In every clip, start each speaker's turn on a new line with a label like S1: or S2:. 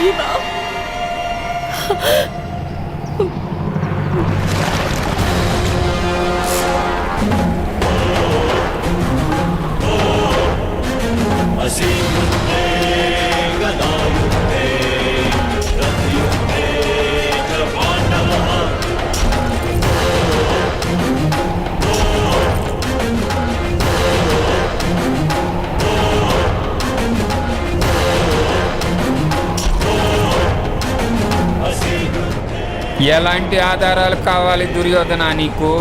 S1: మహిమ.
S2: ఎలాంటి ఆధారాలు కావాలి దుర్యోధన నీకు?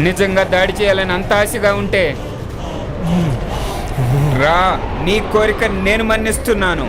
S2: నిజంగా దాడి చేయాలని అంత ఆశగా ఉంటే రా, నీ కోరిక నేను మన్నిస్తున్నాను.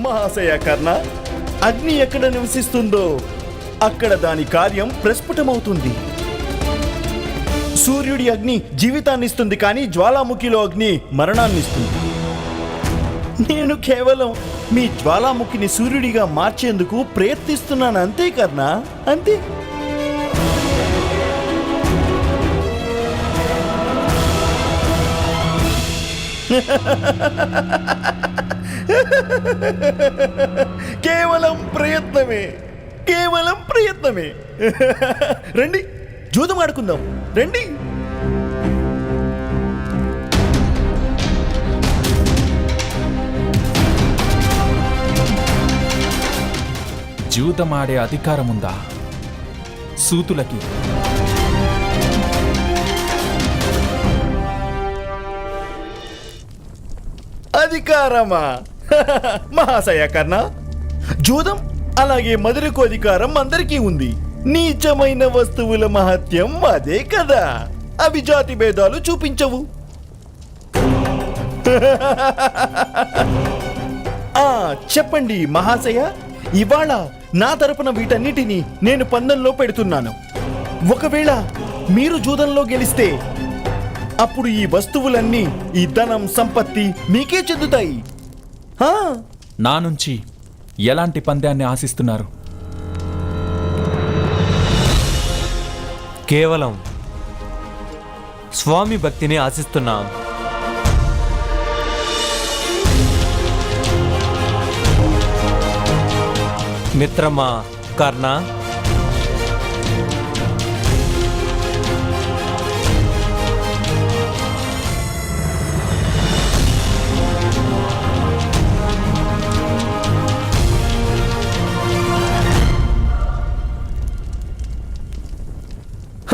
S3: మహాశయ కర్ణ, అగ్ని ఎక్కడ నివసిస్తుందో అక్కడ దాని కార్యం ప్రస్ఫుటమవుతుంది. సూర్యుడి అగ్ని జీవితాన్నిస్తుంది, కానీ జ్వాలాముఖిలో అగ్ని మరణాన్నిస్తుంది. నేను కేవలం మీ జ్వాలాముఖిని సూర్యుడిగా మార్చేందుకు ప్రయత్నిస్తున్నాను, అంతే కర్ణ, అంతే. కేవలం ప్రయత్నమే, కేవలం ప్రయత్నమే. రండి, జూదం ఆడుకుందాం, రండి.
S4: జూదమాడే అధికారముందా సూతులకి?
S3: అధికారమా? మహాశయ కర్ణ, జూదం అలాగే మధురకు అధికారం అందరికీ ఉంది. నీచమైన వస్తువుల మహత్యం అదే కదా, అవి జాతి భేదాలు చూపించవు. చెప్పండి మహాశయ, ఇవాళ నా తరపున వీటన్నిటినీ నేను పందెంలో పెడుతున్నాను. ఒకవేళ మీరు జూదంలో గెలిస్తే అప్పుడు ఈ వస్తువులన్నీ, ఈ ధనం, సంపత్తి మీకే చెందుతాయి.
S4: నా నుంచి ఎలాంటి పందాన్ని ఆశిస్తున్నారు?
S5: కేవలం స్వామి భక్తిని ఆశిస్తున్నాం. మిత్రమా కర్ణ,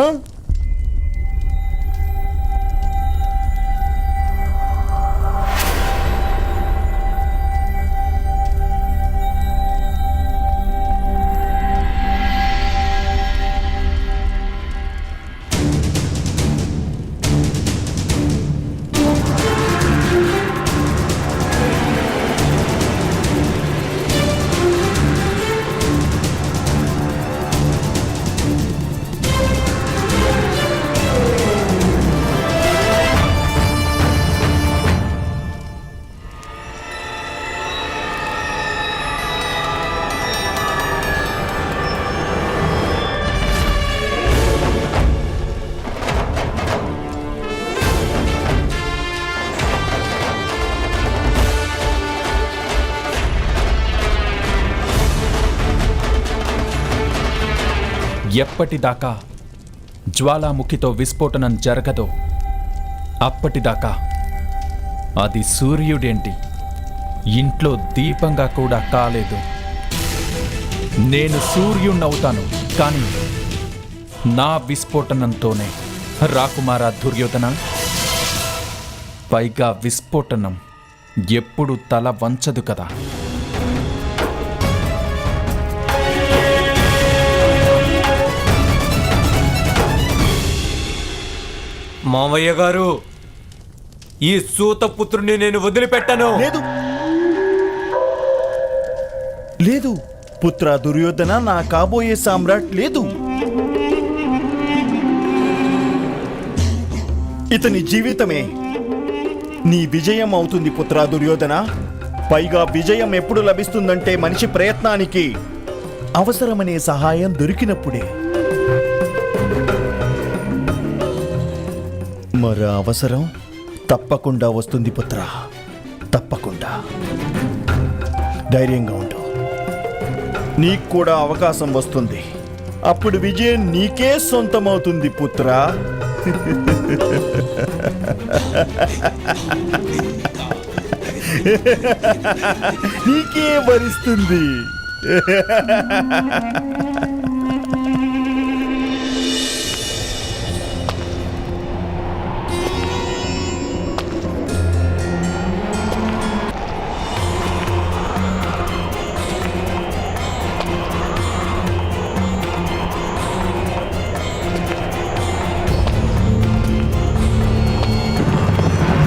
S3: హ?
S4: ఎప్పటిదాకా జ్వాలాముఖితో విస్ఫోటనం జరగదో అప్పటిదాకా అది సూర్యుడేంటి ఇంట్లో దీపంగా కూడా కాలేదు. నేను సూర్యుణ్ణవుతాను, కానీ నా విస్ఫోటనంతోనే. రాకుమారా దుర్యోధన, పైగా విస్ఫోటనం ఎప్పుడు తల వంచదు కదా.
S5: మావయ్య గారు, ఈ సూతపుత్రుని నేను వదిలిపెట్టను.
S3: లేదు లేదు పుత్ర దుర్యోధన, నా కాబోయే సామ్రాట్ లేదు. ఇతని జీవితమే నీ విజయం అవుతుంది పుత్ర దుర్యోధన. పైగా విజయం ఎప్పుడు లభిస్తుందంటే మనిషి ప్రయత్నానికి అవసరమనే సహాయం దొరికినప్పుడే. మరో అవసరం తప్పకుండా వస్తుంది పుత్ర, తప్పకుండా. ధైర్యంగా ఉండు, నీకు కూడా అవకాశం వస్తుంది. అప్పుడు విజయం నీకే సొంతమవుతుంది పుత్ర. నీకే వరిస్తుంది.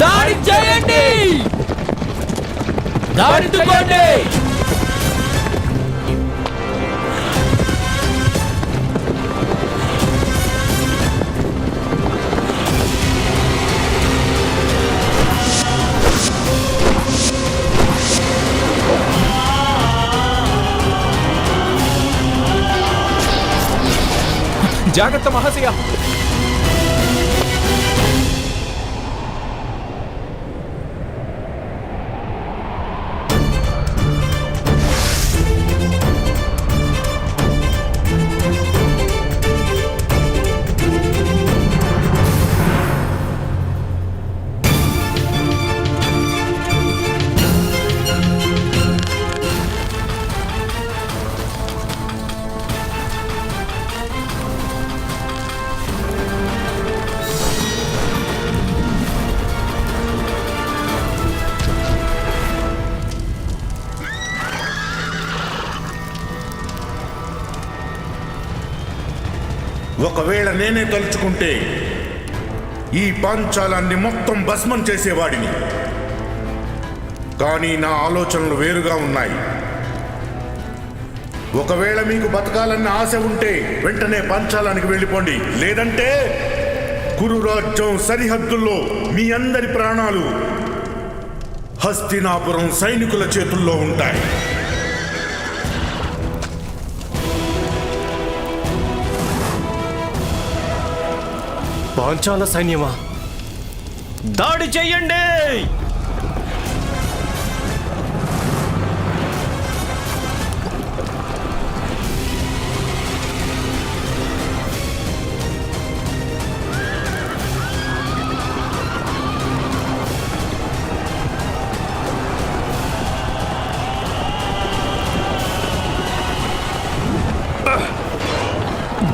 S4: దాడి చేయండి, దాడుకోండి. జాగ్రత్త మహాశయ.
S1: ఒకవేళ నేనే తలుచుకుంటే ఈ పాంచాలాన్ని మొత్తం భస్మం చేసేవాడిని. కానీ నా ఆలోచనలు వేరుగా ఉన్నాయి. ఒకవేళ మీకు బతకాలన్న ఆశ ఉంటే వెంటనే పాంచాలానికి వెళ్ళిపోండి. లేదంటే కురురాజ్యం సరిహద్దుల్లో మీ అందరి ప్రాణాలు హస్తినాపురం సైనికుల చేతుల్లో ఉంటాయి.
S5: పాంచాల సైన్యమా, దాడి చెయ్యండి.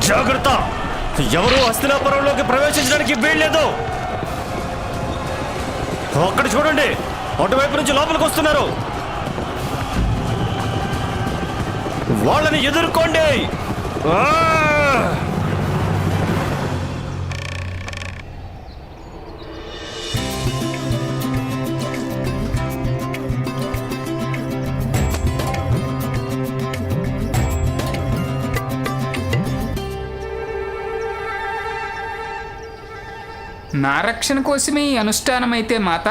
S5: జాగ్రత్త, ఎవరు హస్తినాపురంలోకి ప్రవేశించడానికి వీల్లేదు. అక్కడ చూడండి, అటువైపు నుంచి లోపలికి వస్తున్నారు. వాళ్ళని ఎదుర్కోండి. ఆ!
S2: నా రక్షణ కోసమే ఈ అనుష్ఠానమైతే మాత,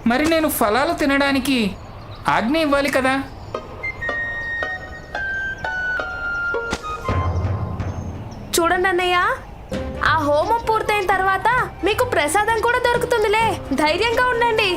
S2: మరి నేను ఫలాలు తినడానికి ఆజ్ఞ ఇవ్వాలి కదా.
S6: చూడండి అన్నయ్య, ఆ హోమం పూర్తయిన తర్వాత మీకు ప్రసాదం కూడా దొరుకుతుందిలే. ధైర్యంగా ఉండండి.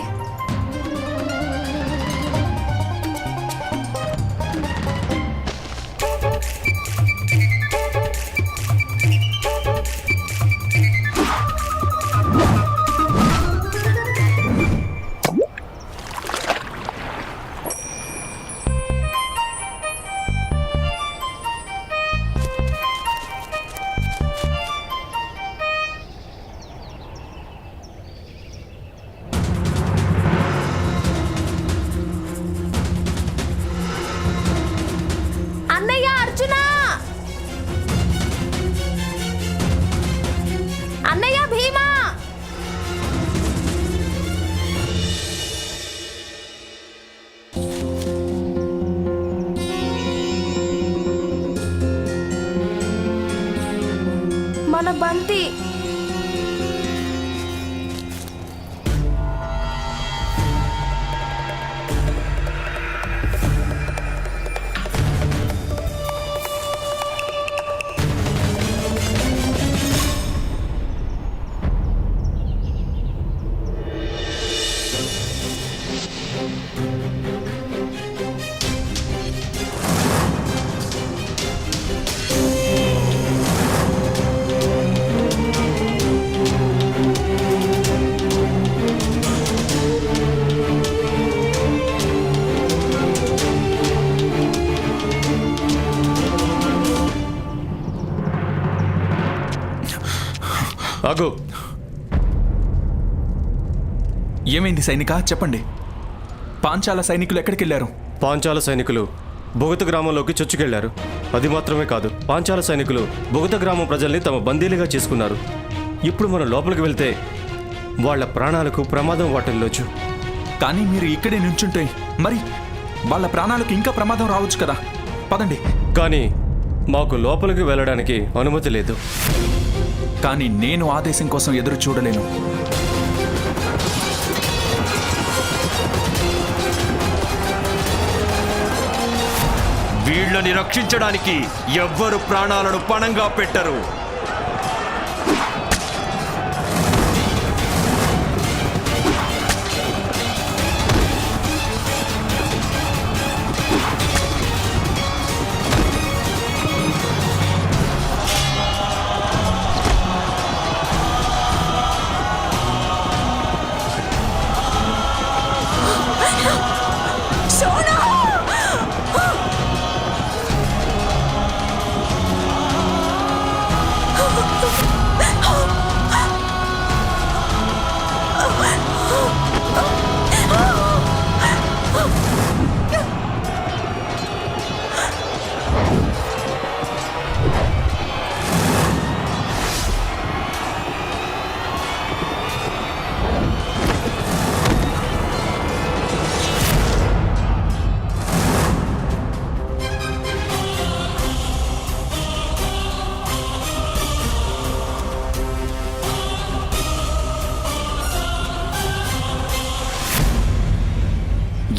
S6: అన్నయ్య అర్జున, అన్నయ్య భీమా, మన బంతి.
S5: ఆగు.
S4: ఏమైంది సైనిక, చెప్పండి. పాంచాల సైనికులు ఎక్కడికి వెళ్ళారు?
S5: పాంచాల సైనికులు బొగత గ్రామంలోకి చొచ్చుకెళ్లారు. అది మాత్రమే కాదు, పాంచాల సైనికులు బొగత గ్రామం ప్రజల్ని తమ బందీలుగా చేసుకున్నారు. ఇప్పుడు మనం లోపలికి వెళ్తే వాళ్ళ ప్రాణాలకు ప్రమాదం వాటిల్లోచు.
S4: కానీ మీరు ఇక్కడే నుంచుంటే మరి వాళ్ళ ప్రాణాలకు ఇంకా ప్రమాదం రావచ్చు కదా. పదండి.
S5: కానీ మాకు లోపలికి వెళ్ళడానికి అనుమతి లేదు.
S4: కానీ నేను ఆదేశం కోసం ఎదురు చూడలేను.
S5: వీళ్ళని రక్షించడానికి ఎవ్వరు ప్రాణాలను పణంగా పెట్టరు.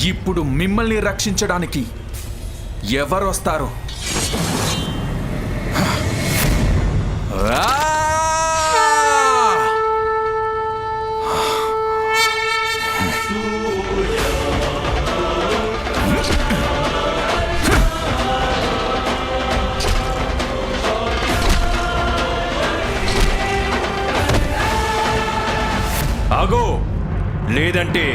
S4: ఇప్పుడు మిమ్మల్ని రక్షించడానికి ఎవరు వస్తారు?
S5: ఆగో, లేదంటే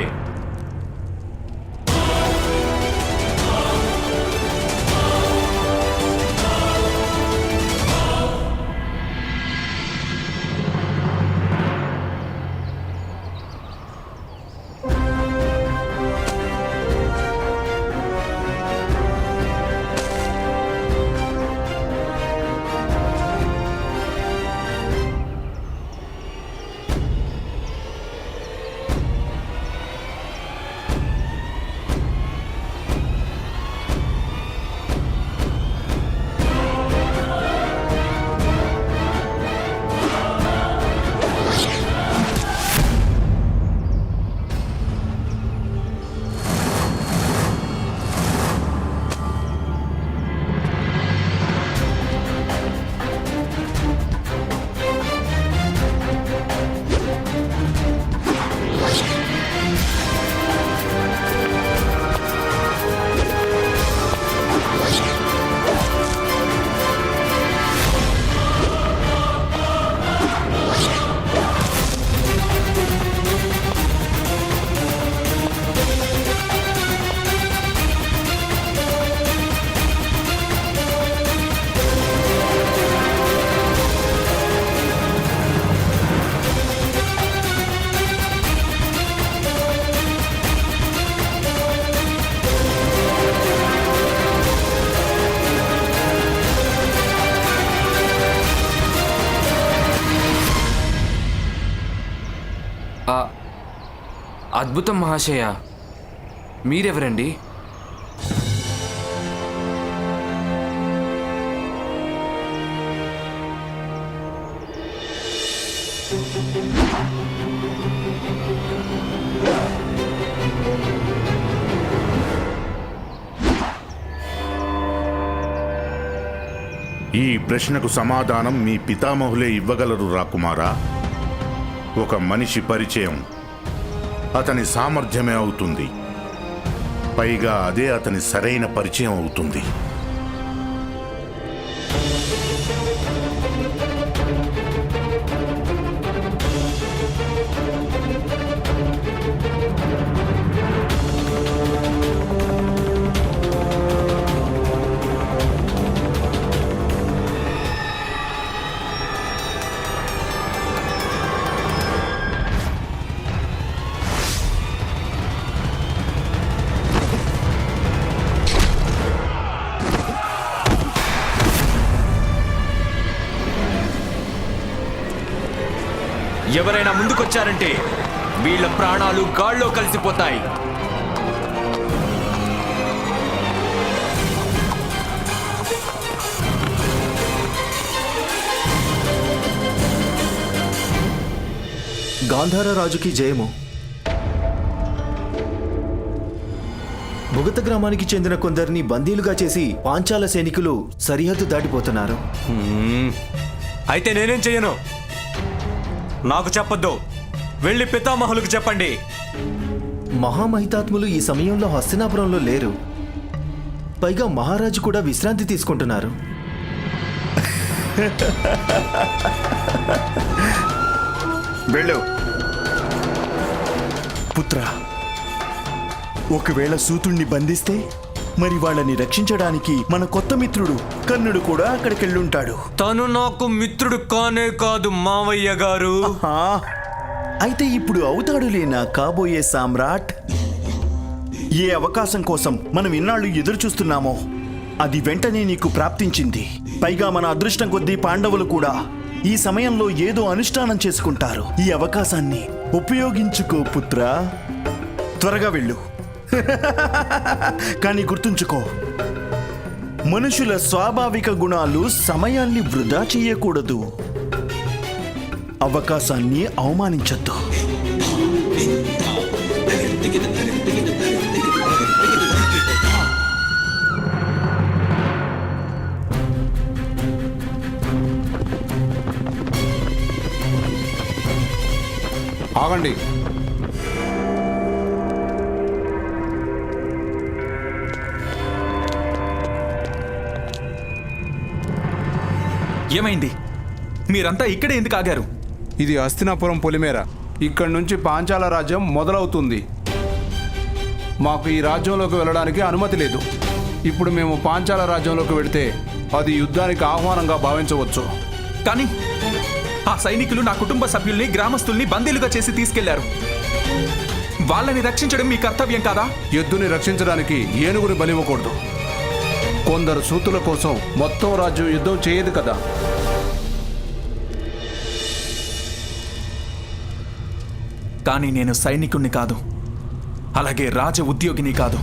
S7: అద్భుతం మహాశయ. మీరెవరండి?
S1: ఈ ప్రశ్నకు సమాధానం మీ పితామహులే ఇవ్వగలరు రాకుమారా. ఒక మనిషి పరిచయం అతని సామర్థ్యమే అవుతుంది, పైగా అదే అతని సరైన పరిచయం అవుతుంది.
S8: ఎవరైనా ముందుకొచ్చారంటే వీళ్ళ ప్రాణాలు గాల్లో కలిసిపోతాయి.
S9: గాంధార రాజుకి జయము. భుగత గ్రామానికి చెందిన కొందరిని బందీలుగా చేసి పాంచాల సైనికులు సరిహద్దు దాటిపోతున్నారు.
S8: అయితే నేనేం చెయ్యను? నాకు చెప్పొద్దు, వెళ్ళి పితామహులకు చెప్పండి.
S9: మహామహితాత్ములు ఈ సమయంలో హస్తినాపురంలో లేరు. పైగా మహారాజు కూడా విశ్రాంతి తీసుకుంటున్నారు.
S3: వెళ్ళు పుత్ర. ఒకవేళ సూతుణ్ణి బంధిస్తే మరి వాళ్ళని రక్షించడానికి మన కొత్త మిత్రుడు కర్ణుడు కూడా అక్కడికెళ్ళుంటాడు.
S8: తను నాకు మిత్రుడు కానే కాదు మావయ్య గారు.
S3: అయితే ఇప్పుడు అవుతాడులేనా కాబోయే సామ్రాట్. ఏ అవకాశం కోసం మనం ఇన్నాళ్ళు ఎదురు చూస్తున్నామో అది వెంటనే నీకు ప్రాప్తించింది. పైగా మన అదృష్టం కొద్దీ పాండవులు కూడా ఈ సమయంలో ఏదో అనుష్ఠానం చేసుకుంటారు. ఈ అవకాశాన్ని ఉపయోగించుకో పుత్ర. త్వరగా వెళ్ళు. కానీ గుర్తుంచుకో, మనుషుల స్వాభావిక గుణాలు సమయాన్ని వృధా చేయకూడదు, అవకాశాన్ని అవమానించొద్దు.
S10: ఆగండి.
S4: ఏమైంది? మీరంతా ఇక్కడే ఎందుకు ఆగారు?
S10: ఇది హస్తినాపురం పొలిమేర. ఇక్కడి నుంచి పాంచాల రాజ్యం మొదలవుతుంది. మాకు ఈ రాజ్యంలోకి వెళ్ళడానికి అనుమతి లేదు. ఇప్పుడు మేము పాంచాల రాజ్యంలోకి వెళితే అది యుద్ధానికి ఆహ్వానంగా భావించవచ్చు.
S4: కానీ ఆ సైనికులు నా కుటుంబ సభ్యుల్ని, గ్రామస్తుల్ని బందీలుగా చేసి తీసుకెళ్లారు. వాళ్ళని రక్షించడం మీ కర్తవ్యం కాదా?
S10: ఎద్దుని రక్షించడానికి ఏనుగుని బలివ్వకూడదు. కొందరు సూతుల కోసం మొత్తం రాజ్యం యుద్ధం చేయదు కదా.
S4: కానీ నేను సైనికుణ్ణి కాదు, అలాగే రాజ ఉద్యోగిని కాదు.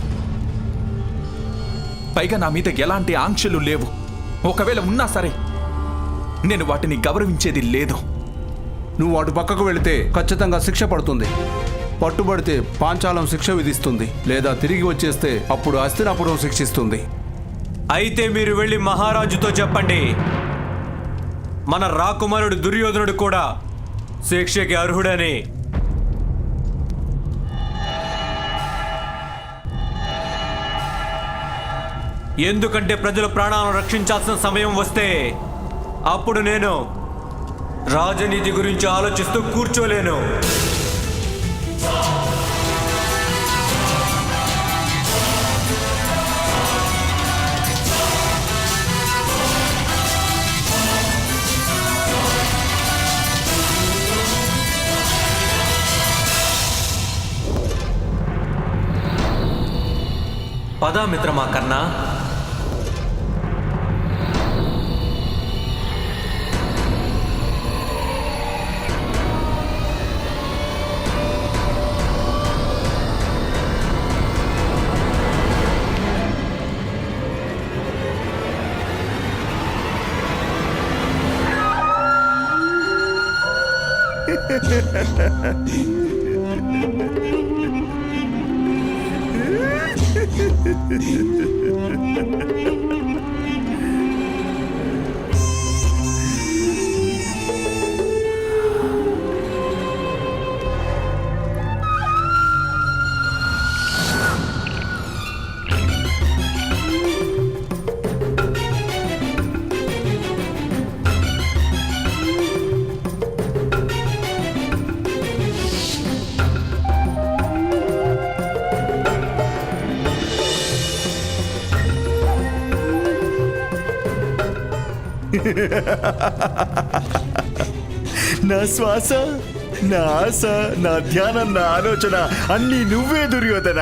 S4: పైగా నా మీద ఎలాంటి ఆంక్షలు లేవు. ఒకవేళ ఉన్నా సరే నేను వాటిని గౌరవించేది లేదు.
S10: నువ్వు అటు పక్కకు వెళితే ఖచ్చితంగా శిక్ష పడుతుంది. పట్టుబడితే పాంచాలం శిక్ష విధిస్తుంది, లేదా తిరిగి వచ్చేస్తే అప్పుడు హస్తినాపురం శిక్షిస్తుంది.
S8: అయితే మీరు వెళ్ళి మహారాజుతో చెప్పండి, మన రాకుమారుడు దుర్యోధనుడు కూడా శిక్షకి అర్హుడని. ఎందుకంటే ప్రజల ప్రాణాలను రక్షించాల్సిన సమయం వస్తే అప్పుడు నేను రాజనీతి గురించి ఆలోచిస్తూ కూర్చోలేను. పదా మిత్రమా కన్నా.
S3: నా శ్వాస, నా ఆశ, నా ధ్యానం, నా ఆలోచన అన్నీ నువ్వే దుర్యోధన.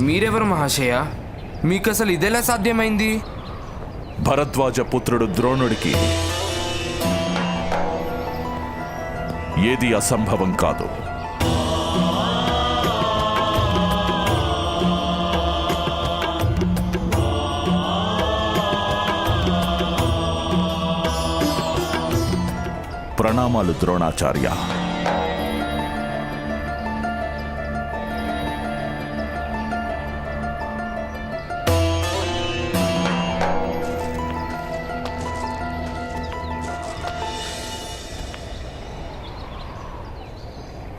S7: మీరెవరు మహాశయ? మీకు అసలు ఇదెలా సాధ్యమైంది?
S11: భరద్వాజ పుత్రుడు ద్రోణుడికి ఏది అసంభవం కాదు. ప్రణామాలు ద్రోణాచార్య.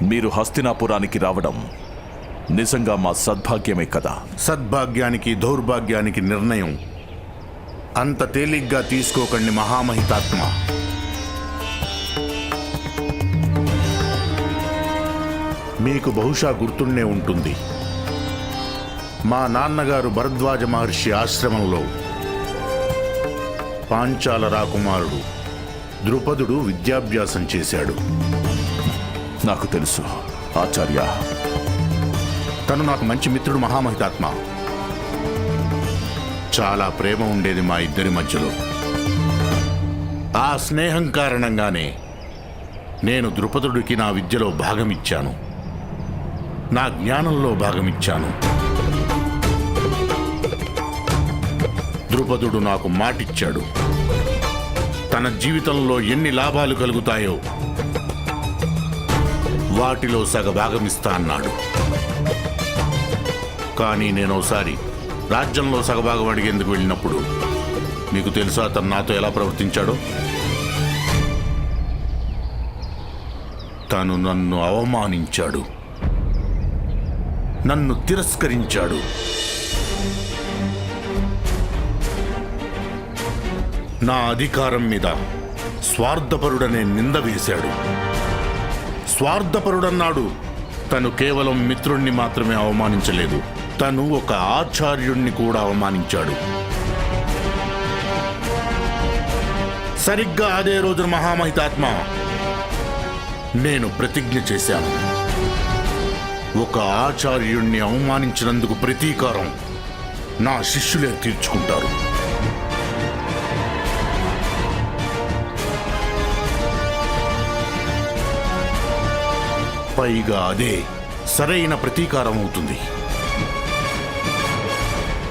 S11: మీరు హస్తినాపురానికి రావడం నిజంగా మా సద్భాగ్యమే కదా.
S1: సద్భాగ్యానికి దౌర్భాగ్యానికి నిర్ణయం అంత తేలిగ్గా తీసుకోకండి మహామహితాత్మ. మీకు బహుశా గుర్తుండే ఉంటుంది, మా నాన్నగారు భరద్వాజ మహర్షి ఆశ్రమంలో పాంచాల రాకుమారుడు ద్రుపదుడు విద్యాభ్యాసం చేశాడు.
S11: నాకు తెలుసు ఆచార్య.
S1: తను నాకు మంచి మిత్రుడు మహామహితాత్మ. చాలా ప్రేమ ఉండేది మా ఇద్దరి మధ్యలో. ఆ స్నేహం కారణంగానే నేను ద్రుపదుడికి నా విద్యలో భాగమిచ్చాను, నా జ్ఞానంలో భాగమిచ్చాను. ద్రుపదుడు నాకు మాటిచ్చాడు, తన జీవితంలో ఎన్ని లాభాలు కలుగుతాయో వాటిలో సగభాగమిస్తా అన్నాడు. కానీ నేను ఒకసారి రాజ్యంలో సగభాగం అడిగేందుకు వెళ్ళినప్పుడు మీకు తెలుసా తను నాతో ఎలా ప్రవర్తించాడో? తను నన్ను అవమానించాడు, నన్ను తిరస్కరించాడు. నా అధికారం మీద స్వార్థపరుడనే నింద వేశాడు. స్వార్థపరుడన్నాడు. తను కేవలం మిత్రుణ్ణి మాత్రమే అవమానించలేదు, తను ఒక ఆచార్యుణ్ణి కూడా అవమానించాడు. సరిగ్గా అదే రోజున మహామహితాత్మ నేను ప్రతిజ్ఞ చేశాను, ఒక ఆచార్యుణ్ణి అవమానించినందుకు ప్రతీకారం నా శిష్యులే తీర్చుకుంటారు. పైగా అదే సరైన ప్రతీకారం అవుతుంది.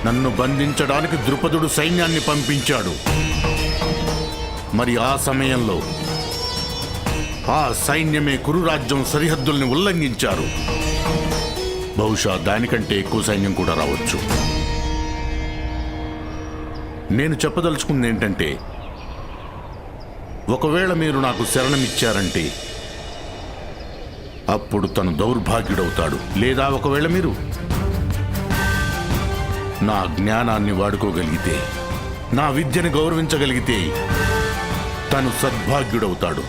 S1: నన్ను బంధించడానికి ద్రుపదుడు సైన్యాన్ని పంపించాడు. మరి ఆ సమయంలో ఆ సైన్యమే కురురాజ్యం సరిహద్దుల్ని ఉల్లంఘించారు. బహుశా దానికంటే ఎక్కువ సైన్యం కూడా రావచ్చు. నేను చెప్పదలుచుకుంది ఏంటంటే, ఒకవేళ మీరు నాకు శరణమిచ్చారంటే అప్పుడు తను దౌర్భాగ్యుడవుతాడు. లేదా ఒకవేళ మీరు నా జ్ఞానాన్ని వాడుకోగలిగితే, నా విద్యను గౌరవించగలిగితే తను సద్భాగ్యుడవుతాడు.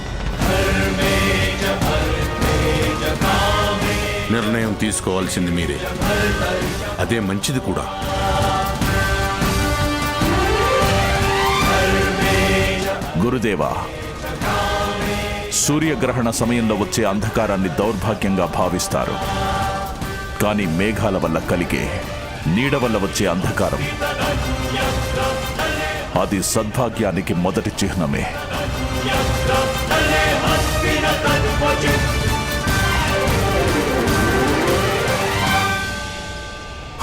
S1: నిర్ణయం తీసుకోవాల్సింది మీరే, అదే మంచిది కూడా.
S11: గురుదేవా, సూర్యగ్రహణ సమయంలో వచ్చే అంధకారాన్ని దౌర్భాగ్యంగా భావిస్తారు. కానీ మేఘాల వల్ల కలిగే నీడ వల్ల వచ్చే అంధకారం అది సద్భాగ్యానికి మొదటి చిహ్నమే.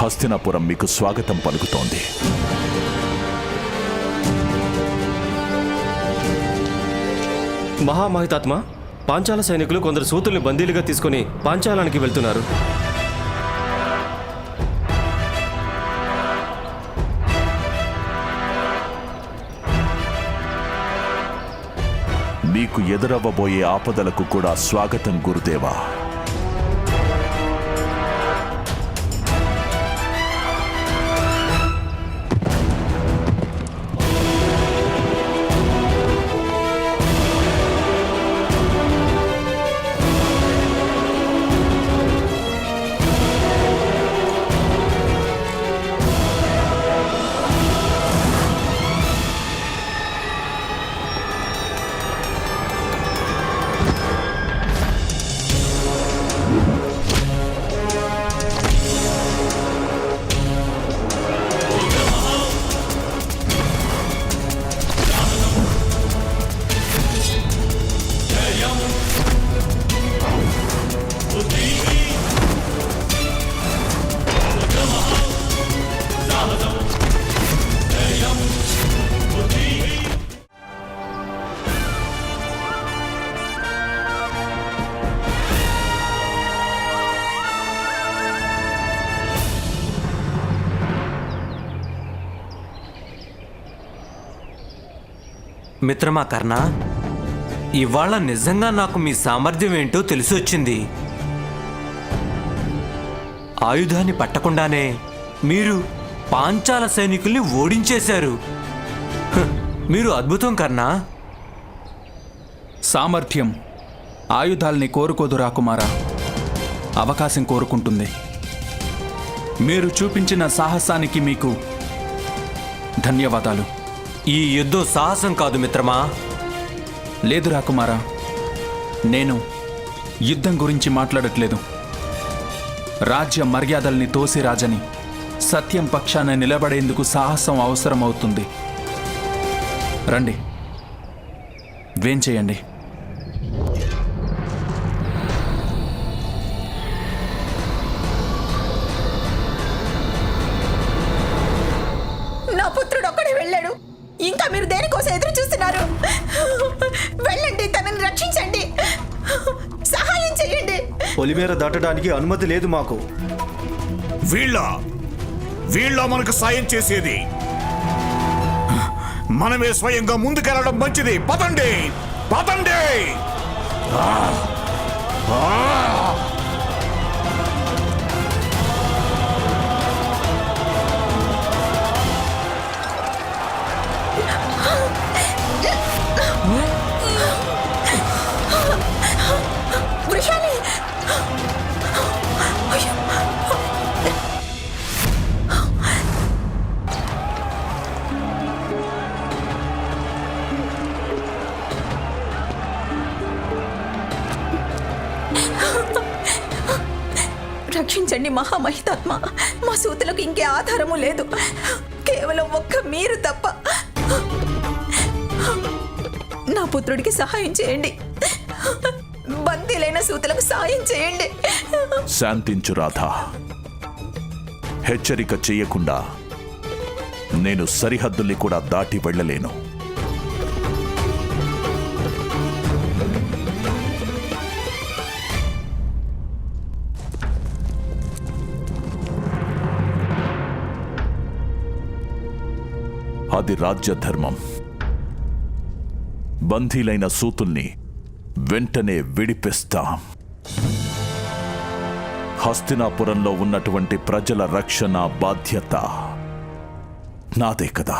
S11: హస్తినాపురం మీకు స్వాగతం పలుకుతోంది.
S5: మహామహితాత్మ, పాంచాల సైనికులు కొందరు సూతుల్ని బందీలుగా తీసుకుని పాంచాలానికి వెళ్తున్నారు.
S11: మీకు ఎదురవ్వబోయే ఆపదలకు కూడా స్వాగతం గురుదేవా.
S8: మిత్రమా కర్ణ, ఇవాళ నిజంగా నాకు మీ సామర్థ్యం ఏంటో తెలిసొచ్చింది. ఆయుధాన్ని పట్టకుండానే మీరు పాంచాల సైనికుల్ని ఓడించేశారు. మీరు అద్భుతం కర్ణ.
S4: సామర్థ్యం ఆయుధాల్ని కోరుకోదు రాకుమారా, అవకాశం కోరుకుంటుంది. మీరు చూపించిన సాహసానికి మీకు ధన్యవాదాలు.
S8: ఈ యుద్ధం సాహసం కాదు మిత్రమా.
S4: లేదు రాకుమారా, నేను యుద్ధం గురించి మాట్లాడట్లేదు. రాజ్య మర్యాదల్ని తోసి రాజని సత్యం పక్షాన నిలబడేందుకు సాహసం అవసరమవుతుంది. రండి, వేంచేయండి.
S12: నా పుత్రుడు ఒక్కడే వెళ్ళాడు. ఇంకా మీరు దేనికోసం ఎదురు చూస్తున్నారు? వెళ్ళండి, తనని రక్షించండి, సహాయం చేయండి.
S3: పొలిమేర దాటడానికి అనుమతి లేదు మాకు.
S1: వీళ్ళ మనకు సాయం చేసేది. మనమే స్వయంగా ముందుకెళ్ళడం మంచిది. పదండి పదండి.
S12: వృషాలి, రక్షించండి మహామహితాత్మ. మా సూతులకు ఇంకే ఆధారము లేదు, కేవలం ఒక్క మీరు తప్ప. నా పుత్రుడికి సహాయం చేయండి, బందీలైన సూతులకు సహాయం చేయండి.
S11: శాంతించు రాధా. హెచ్చరిక చెయ్యకుండా నేను సరిహద్దుల్ని కూడా దాటి వెళ్ళలేను. అది రాజ్యధర్మం. బందీలైన సూతుల్ని వెంటనే విడిపిస్తాం. హస్తినాపురంలో ఉన్నటువంటి ప్రజల రక్షణ బాధ్యత నాదే కదా.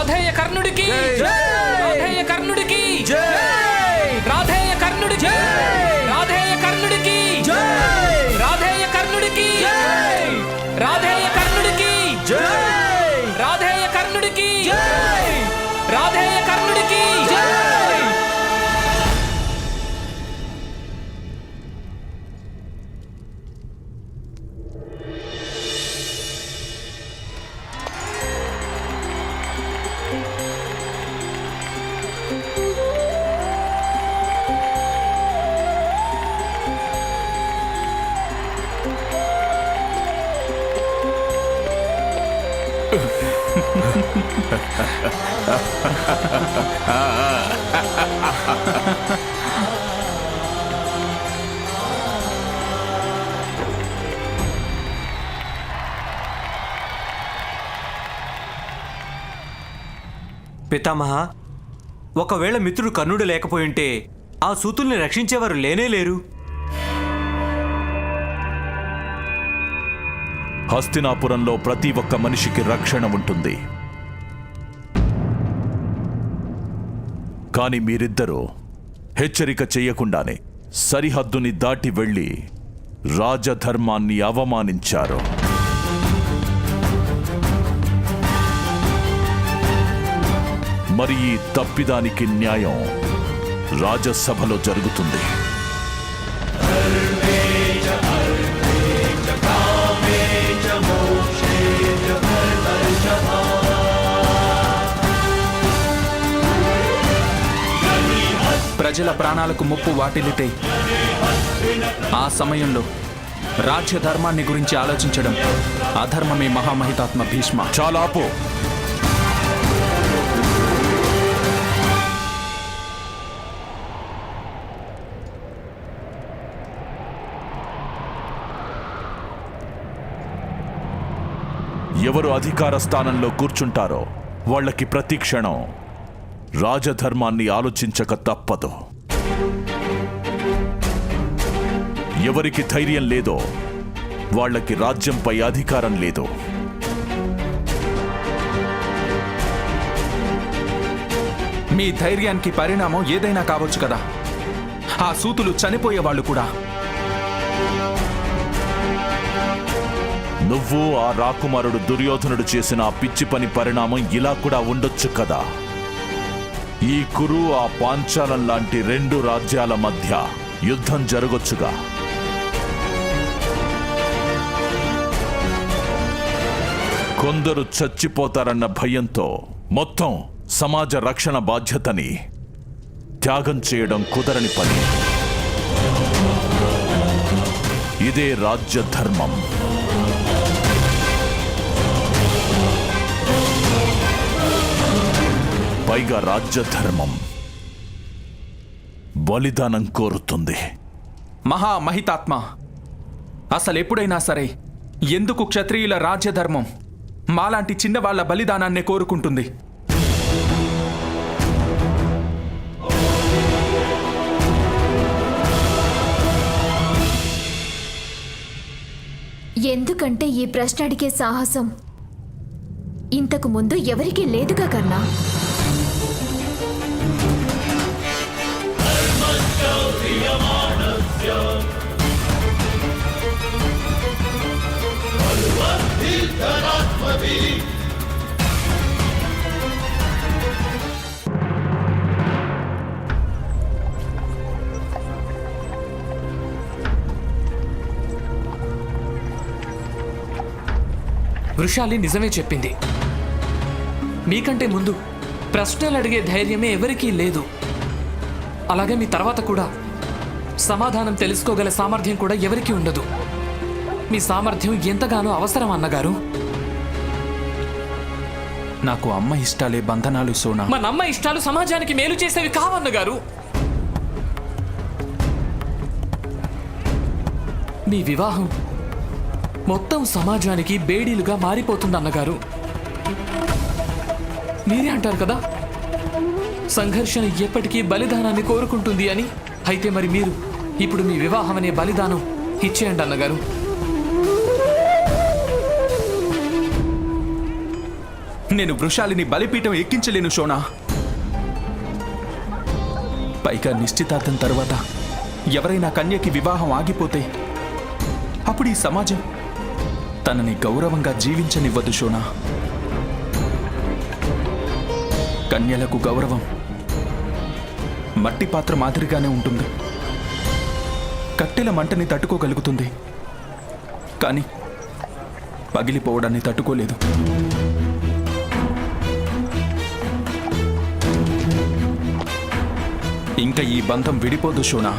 S2: రాధేయ కర్ణుడికి రాధేయ కర్ణుడికి రాధేయ కర్ణుడికి రాధేయ కర్ణుడికి రాధేయ కర్ణుడికి రాధేయ కర్ణుడికి రాధేయ కర్ణుడికి రాధేయ కర్ణుడికి
S8: పితామహ, ఒకవేళ మిత్రుడు కర్ణుడు లేకపోయింటే ఆ సూతుల్ని రక్షించేవారు లేనే లేరు.
S11: హస్తినాపురంలో ప్రతి ఒక్క మనిషికి రక్షణ ఉంటుంది. కాని మీరిద్దరూ హెచ్చరిక చెయ్యకుండానే సరిహద్దుని దాటి వెళ్ళి రాజధర్మాన్ని అవమానించారు. మరి ఈ తప్పిదానికి న్యాయం రాజసభలో జరుగుతుంది.
S4: ప్రజల ప్రాణాలకు ముప్పు వాటిల్లితే ఆ సమయంలో రాజ్య ధర్మాన్ని గురించి ఆలోచించడం అధర్మమే. మహామహితాత్మ భీష్మ.
S11: చాలా ఆపు. ఎవరు అధికార స్థానంలో కూర్చుంటారో వాళ్ళకి ప్రతి క్షణం రాజధర్మాన్ని ఆలోచించక తప్పదు. ఎవరికి ధైర్యం లేదో వాళ్ళకి రాజ్యంపై అధికారం లేదు.
S4: మీ ధైర్యానికి పరిణామం ఏదైనా కావచ్చు కదా. ఆ సూతులు చనిపోయేవాళ్ళు కూడా.
S11: నువ్వు ఆ రాకుమారుడు దుర్యోధనుడు చేసిన ఆ పిచ్చి పని పరిణామం ఇలా కూడా ఉండొచ్చు కదా. ఈ కురు ఆ పాంచాలం లాంటి రెండు రాజ్యాల మధ్య యుద్ధం జరగొచ్చుగా. కొందరు చచ్చిపోతారన్న భయంతో మొత్తం సమాజ రక్షణ బాధ్యతని త్యాగం చేయడం కుదరని పని. ఇదే రాజ్య ధర్మం. పైగా రాజ్యధర్మం బలిదానం కోరుతుంది.
S4: మహామహితాత్మ, అసలెప్పుడైనా సరే ఎందుకు క్షత్రియుల రాజ్యధర్మం మాలాంటి చిన్నవాళ్ల బలిదానాన్నే కోరుకుంటుంది?
S6: ఎందుకంటే ఈ ప్రశ్న అడిగే సాహసం ఇంతకు ముందు ఎవరికీ లేదుగా కన్నా.
S2: వృషాలి నిజమే చెప్పింది. మీకంటే ముందు ప్రశ్నలు అడిగే ధైర్యమే ఎవరికీ లేదు. అలాగే మీ తర్వాత కూడా సమాధానం తెలుసుకోగల సామర్థ్యం కూడా ఎవరికీ ఉండదు. మీ సామర్థ్యం ఎంతగానో అవసరం అన్నగారు.
S4: నాకు అమ్మ ఇష్టాలే బంధనాలు సోనా.
S2: మన అమ్మ ఇష్టాలు సమాజానికి మేలు చేసేవి కావన్నగారు. మీ వివాహం మొత్తం సమాజానికి బేడీలుగా మారిపోతుందన్నగారు. మీరే అంటారు కదా, సంఘర్షణ ఎప్పటికీ బలిదానాన్ని కోరుకుంటుంది అని. అయితే మరి మీరు ఇప్పుడు మీ వివాహం అనే బలిదానం ఇచ్చేయండి అన్నగారు.
S4: నేను వృషాలిని బలిపీఠం ఎక్కించలేను షోనా. పైగా నిశ్చితార్థం తర్వాత ఎవరైనా కన్యకి వివాహం ఆగిపోతే అప్పుడు ఈ సమాజం తనని గౌరవంగా జీవించనివ్వదు షోనా. కన్యలకు గౌరవం మట్టి పాత్ర మాదిరిగానే ఉంటుంది. కట్టెల మంటని తట్టుకోగలుగుతుంది, కానీ పగిలిపోవడాన్ని తట్టుకోలేదు. ఇంకా ఈ బంధం విడిపోదు షోనా,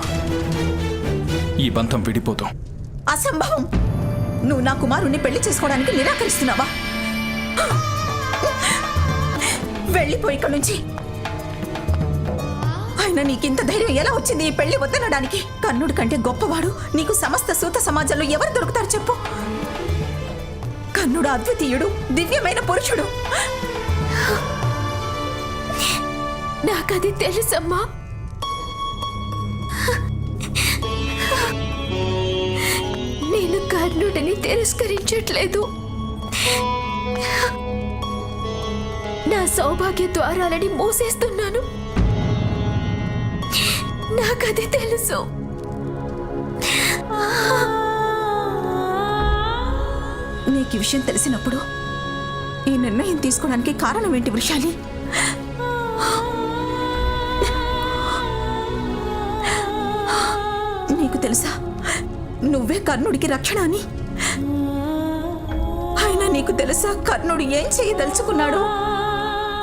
S4: ఈ బంధం విడిపోదు.
S12: అసంభవం. నువ్వు నా కుమారుణ్ణి పెళ్లి చేసుకోవడానికి నిరాకరిస్తున్నావా? వెళ్ళిపోయి ఇక్కడి నుంచి. అయినా నీకింత ధైర్యం ఎలా వచ్చింది ఈ పెళ్లి వద్దనడానికి? కర్ణుడి కంటే గొప్పవాడు నీకు సమస్త సూత సమాజంలో ఎవరు దొరుకుతారు చెప్పు? కర్ణుడు అద్వితీయుడు, దివ్యమైన పురుషుడు.
S6: నాకది తెలుసమ్మా. నేను కర్ణుడిని తిరస్కరించట్లేదు. నా సౌభాగ్య ద్వారాలని మూసేస్తున్నాను. నాకది తెలుసు.
S12: నీకు ఈ విషయం తెలిసినప్పుడు ఈ నిర్ణయం తీసుకోవడానికి కారణం ఏంటి వృషాలి? నీకు తెలుసా నువ్వే కర్ణుడికి రక్షణ అని? అయినా నీకు తెలుసా కర్ణుడు ఏం చేయదలుచుకున్నాడు?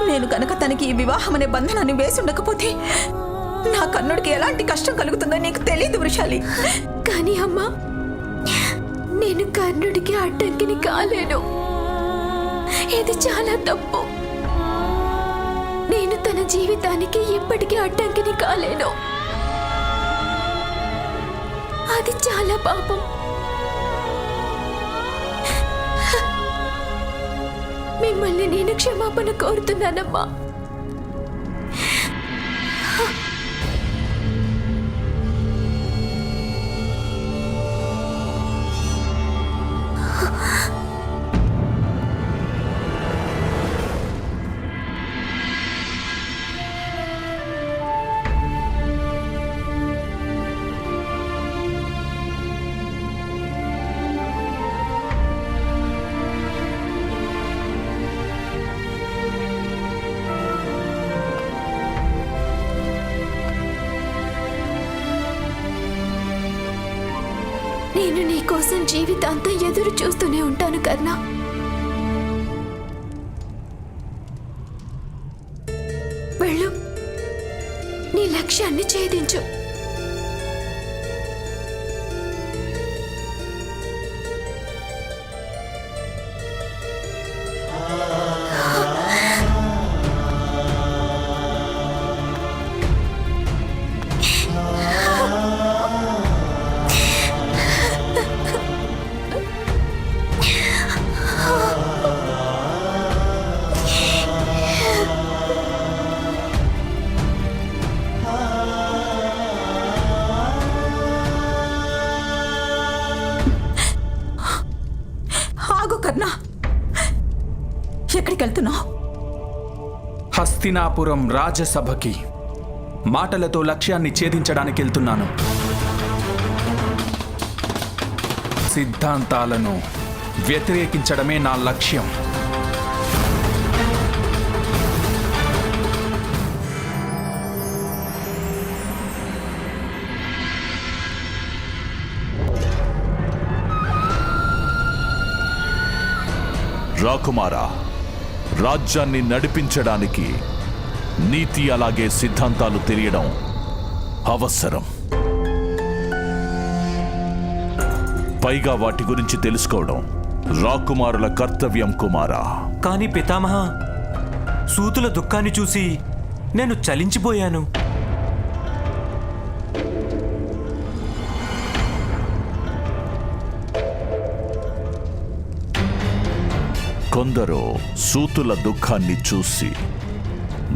S12: నేను కనుక తనకి ఈ వివాహం అనే బంధనాన్ని వేసి ఉండకపోతే నా కర్ణుడికి ఎలాంటి కష్టం కలుగుతుందో నీకు తెలియదు వృషాలి.
S6: కానీ అమ్మా, నేను కర్ణుడికి అడ్డంకిని కాలేను. ఇది చాలా తప్పు. నేను తన జీవితానికి ఎప్పటికీ అడ్డంకిని కాలేను. అది చాలా పాపం. మిమ్మల్ని నేను క్షమాపణ కోరుతున్నానమ్మా. నేను నీ కోసం జీవితాంతం ఎదురు చూస్తూనే ఉంటాను కర్ణ. వెళ్ళు, నీ లక్ష్యాన్ని ఛేదించు.
S12: ఎక్కడికి వెళ్తున్నావు?
S4: హస్తినాపురం రాజసభకి మాటలతో లక్ష్యాన్ని ఛేదించడానికి వెళ్తున్నాను. సిద్ధాంతాలను వ్యతిరేకించడమే నా లక్ష్యం.
S11: రాకుమారా, రాజ్యాన్ని నడిపించడానికి నీతి అలాగే సిద్ధాంతాలు తెలియడం అవసరం. పైగా వాటి గురించి తెలుసుకోవడం రాకుమారుల కర్తవ్యం కుమారా.
S8: కానీ పితామహ, సూతుల దుఃఖాన్ని చూసి నేను చలించిపోయాను.
S11: కొందరు సూతుల దుఃఖాన్ని చూసి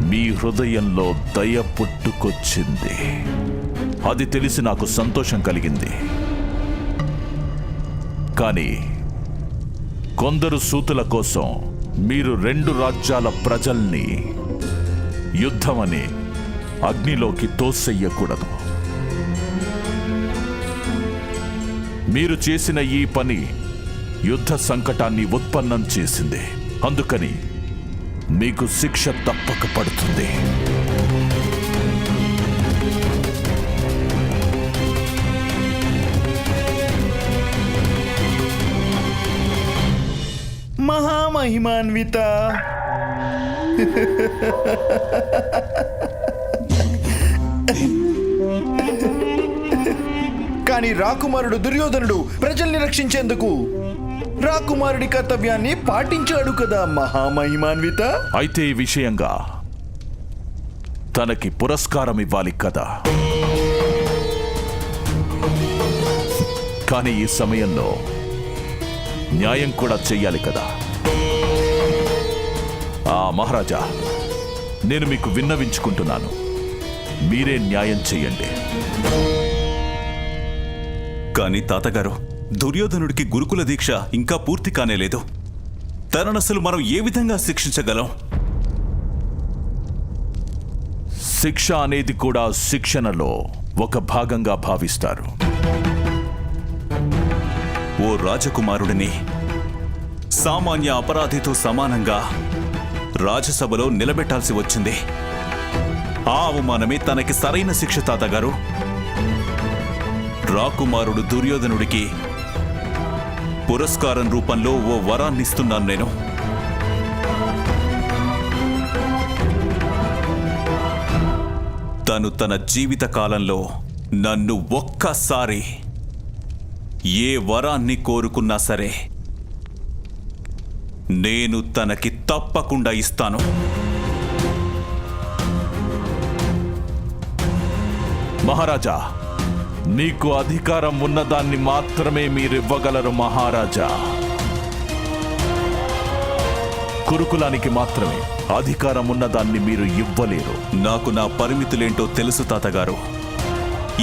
S11: మీ హృదయంలో దయ పుట్టుకొచ్చింది. అది తెలిసి నాకు సంతోషం కలిగింది. కానీ కొందరు సూతుల కోసం మీరు రెండు రాజ్యాల ప్రజల్ని యుద్ధమని అగ్నిలోకి తోసెయ్యకూడదు. మీరు చేసిన ఈ పని యుద్ధ సంకటాన్ని ఉత్పన్నం చేసింది. అందుకని మీకు శిక్ష తప్పక పడుతుంది.
S3: మహామహిమాన్విత, కానీ రాకుమారుడు దుర్యోధనుడు ప్రజల్ని రక్షించేందుకు రాకుమారుడి కర్తవ్యాన్ని పాటించాడు కదా మహామహిమాన్విత.
S11: అయితే ఈ విషయంగా తనకి పురస్కారం ఇవ్వాలి కదా. కానీ ఈ సమయంలో న్యాయం కూడా చెయ్యాలి కదా. మహారాజా, నేను మీకు విన్నవించుకుంటున్నాను, మీరే న్యాయం చెయ్యండి.
S13: కానీ తాతగారు, దుర్యోధనుడికి గురుకుల దీక్ష ఇంకా పూర్తి కానేలేదు. తననసలు మనం ఏ విధంగా శిక్షించగలం?
S11: శిక్ష అనేది కూడా శిక్షణలో ఒక భాగంగా భావిస్తారు.
S13: ఓ రాజకుమారుడిని సామాన్య అపరాధితో సమానంగా రాజసభలో నిలబెట్టాల్సి వచ్చింది. ఆ అవమానమే తనకి సరైన శిక్ష తాతగారు. రాకుమారుడు దుర్యోధనుడికి పురస్కారం రూపంలో ఓ వరాన్నిస్తున్నాను నేను. తను తన జీవిత కాలంలో నన్ను ఒక్కసారి ఏ వరాన్ని కోరుకున్నా సరే నేను తనకి తప్పకుండా ఇస్తాను.
S11: మహారాజా, మీకు అధికారం ఉన్నదాన్ని మాత్రమే మీరివ్వగలరు మహారాజా. కురుకులానికి మాత్రమే అధికారం ఉన్నదాన్ని మీరు ఇవ్వలేరు.
S13: నాకు నా పరిమితులేంటో తెలుసు తాతగారు.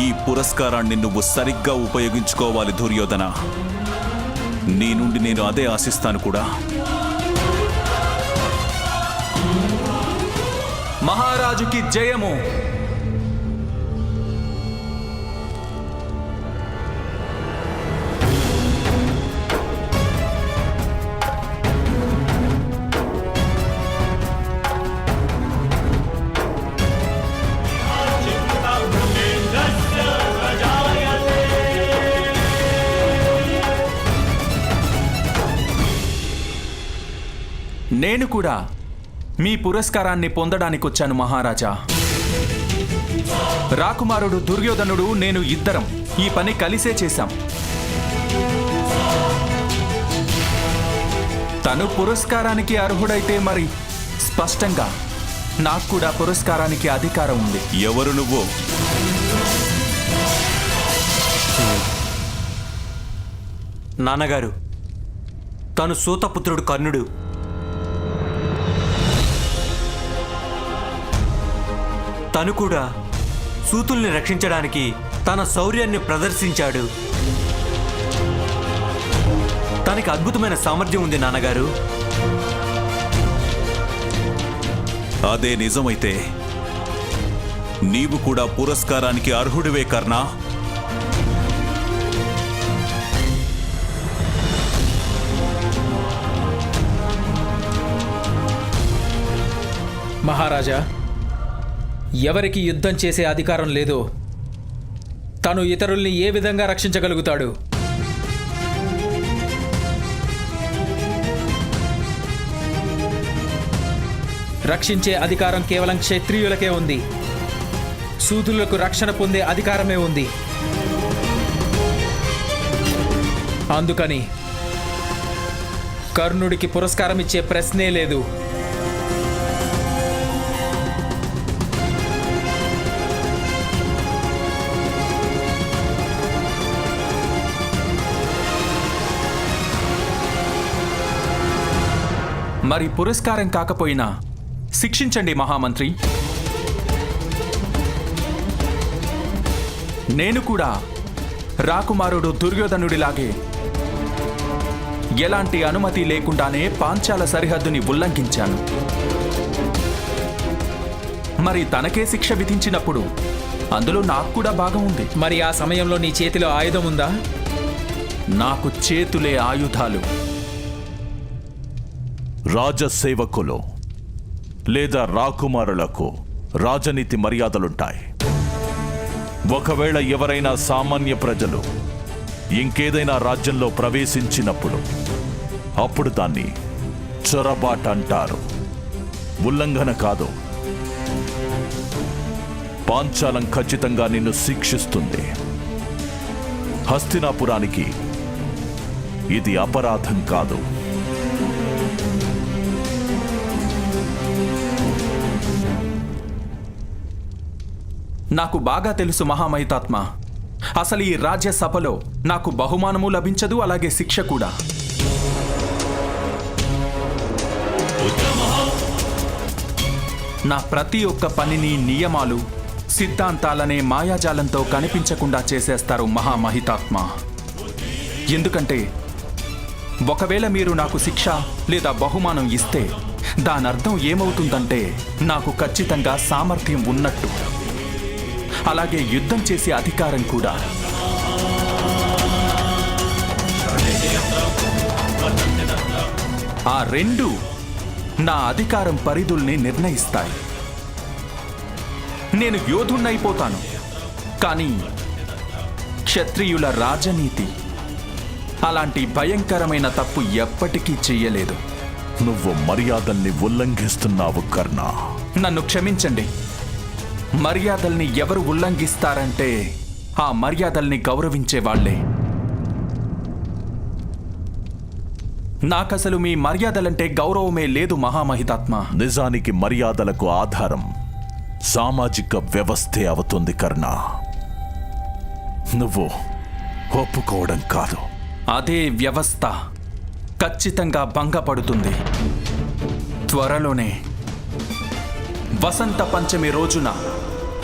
S13: ఈ పురస్కారాన్ని నువ్వు సరిగ్గా ఉపయోగించుకోవాలి దుర్యోధన. నీ నుండి నేను అదే ఆశిస్తాను కూడా.
S4: మహారాజుకి జయము. నేను కూడా మీ పురస్కారాన్ని పొందడానికి వచ్చాను మహారాజా. రాకుమారుడు దుర్యోధనుడు నేను ఇద్దరం ఈ పని కలిసే చేశాం. తను పురస్కారానికి అర్హుడైతే మరి స్పష్టంగా నాకు కూడా పురస్కారానికి అధికారం ఉంది.
S13: ఎవరు నువ్వు?
S8: నాన్నగారు, తను సూతపుత్రుడు కర్ణుడు. తను కూడా సూతుల్ని రక్షించడానికి తన శౌర్యాన్ని ప్రదర్శించాడు. తనకి అద్భుతమైన సామర్థ్యం ఉంది నాన్నగారు.
S13: అదే నిజమైతే నీవు కూడా పురస్కారానికి అర్హుడివే కర్ణా.
S14: మహారాజా, ఎవరికి యుద్ధం చేసే అధికారం లేదో తను ఇతరుల్ని ఏ విధంగా రక్షించగలుగుతాడు? రక్షించే అధికారం కేవలం క్షత్రియులకే ఉంది. సూతులకు రక్షణ పొందే అధికారమే ఉంది. అందుకని కర్ణుడికి పురస్కారం ఇచ్చే ప్రశ్నే లేదు.
S4: మరి పురస్కారం కాకపోయినా శిక్షించండి మహామంత్రి. నేను కూడా రాకుమారుడు దుర్యోధనుడిలాగే ఎలాంటి అనుమతి లేకుండానే పాంచాల సరిహద్దుని ఉల్లంఘించాను. మరి తనకే శిక్ష విధించినప్పుడు అందులో నాకు కూడా భాగం ఉంది.
S14: మరి ఆ సమయంలో నీ చేతిలో ఆయుధం ఉందా?
S4: నాకు చేతులే ఆయుధాలు.
S11: రాజసేవకులు లేదా రాకుమారులకు రాజనీతి మర్యాదలుంటాయి. ఒకవేళ ఎవరైనా సామాన్య ప్రజలు ఇంకేదైనా రాజ్యంలో ప్రవేశించినప్పుడు అప్పుడు దాన్ని చొరబాటు అంటారు, ఉల్లంఘన కాదు. పాంచాలం ఖచ్చితంగా నిన్ను శిక్షిస్తుంది. హస్తినాపురానికి ఇది అపరాధం కాదు.
S4: నాకు బాగా తెలుసు మహామహితాత్మ, అసలు ఈ రాజ్యసభలో నాకు బహుమానము లభించదు, అలాగే శిక్ష కూడా. నా ప్రతి ఒక్క పనిని నియమాలు, సిద్ధాంతాలనే మాయాజాలంతో కనిపించకుండా చేసేస్తారు మహామహితాత్మ. ఎందుకంటే ఒకవేళ మీరు నాకు శిక్ష లేదా బహుమానం ఇస్తే దానర్థం ఏమవుతుందంటే నాకు ఖచ్చితంగా సామర్థ్యం ఉన్నట్టు, అలాగే యుద్ధం చేసే అధికారం కూడా. ఆ రెండు నా అధికారం పరిధుల్ని నిర్ణయిస్తాయి. నేను యోధుణ్ణైపోతాను, కానీ క్షత్రియుల రాజనీతి అలాంటి భయంకరమైన తప్పు ఎప్పటికీ చెయ్యలేదు.
S11: నువ్వు మర్యాదల్ని ఉల్లంఘిస్తున్నావు కర్ణ.
S4: నన్ను క్షమించండి. మర్యాదల్ని ఎవరు ఉల్లంఘిస్తారంటే ఆ మర్యాదల్ని గౌరవించే వాళ్లే. నాకసలు మీ మర్యాదలంటే గౌరవమే లేదు మహామహితాత్మ.
S11: నిజానికి మర్యాదలకు ఆధారం సామాజిక వ్యవస్థే అవుతుంది కర్ణ. నువ్వు ఒప్పుకోవడం కాదు.
S4: అదే వ్యవస్థ ఖచ్చితంగా భంగపడుతుంది. త్వరలోనే వసంత పంచమి రోజున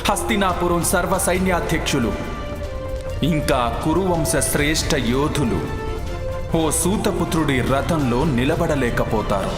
S4: హస్తినాపురం సర్వ సైన్యాధ్యక్షులు ఇంకా కురువంశ శ్రేష్ఠ యోధులు ఓ సూతపుత్రుడి రథంలో నిలబడలేకపోతారు.